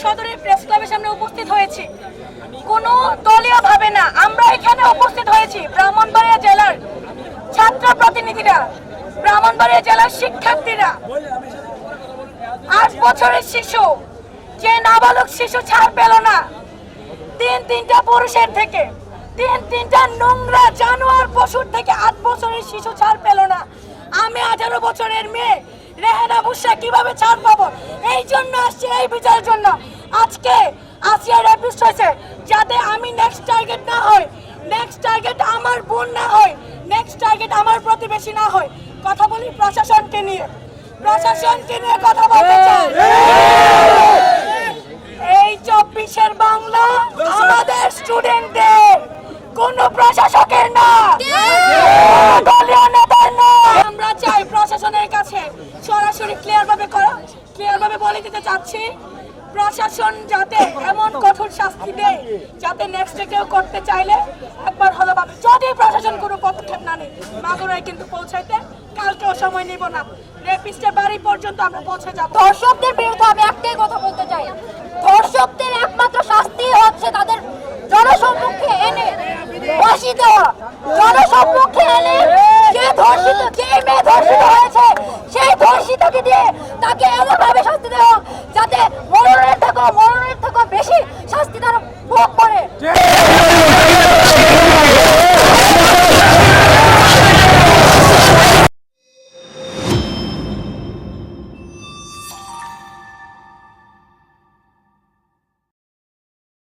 সদরের প্রেস ক্লাবের সামনে উপস্থিত হয়েছি কোনো দলীয় ভাবে না। আমরা এখানে উপস্থিত হয়েছি ব্রাহ্মণবাড়িয়া জেলার ছাত্র প্রতিনিধিরা, ব্রাহ্মণবাড়িয়া জেলার শিক্ষার্থীরা। 8 বছরের শিশু, যে নাবালক শিশু ছাড় পেল না, তিনটা পুরুষের থেকে, তিনটা নোংরা জানোয়ার পশুর থেকে 8 বছরের শিশু ছাড় পেল না। আমি 18 বছরের মেয়ে রেহানা বুশরা কিভাবে ছাড় পাবো? এই জন্য আসছে, এই বিচারের জন্য। আজকে আসিয়ার রেপিস্ট হয়েছে, যাতে আমি নেক্সট টার্গেট না হই, নেক্সট টার্গেট আমার বোন না হয়, নেক্সট টার্গেট আমার প্রতিবেশী না হয়। কথা বলি প্রশাসনকে নিয়ে, প্রশাসনকে নিয়ে কথা বলতে চাই। এই 24-এর বাংলা আমাদের স্টুডেন্টদের, কোন প্রশাসকের না, দলীয় নেতার না। আমরা চাই প্রশাসনের কাছে সরাসরি ক্লিয়ার ভাবে বলে দিতে চাচ্ছি, প্রশাসন যাতে এমন কঠোর শাস্তি দেয় যাতে নেক্সট কেউ করতে চাইলে একবার হলো ভাবে। যদি প্রশাসন কোনো পদক্ষেপ না নেয়, মাগুরায় কিন্তু পৌঁছাইতে কালকেও সময় নিব না। রেপিস্টের বাড়ি পর্যন্ত আমরা পৌঁছে যাব। ধর্ষকদের বিরুদ্ধে আমি একটাই কথা বলতে চাই, ধর্ষকদের একমাত্র শাস্তি হচ্ছে তাদের জনসম্মুখে এনে ফাঁসি দেওয়া। জনসম্মুখে এনে যে মেয়ে ধর্ষিত হয়েছে সেই ধর্ষিতাকে দিয়ে তাকে এমনভাবে শাস্তি দেওয়া যাতে মরণের থেকেও বেশি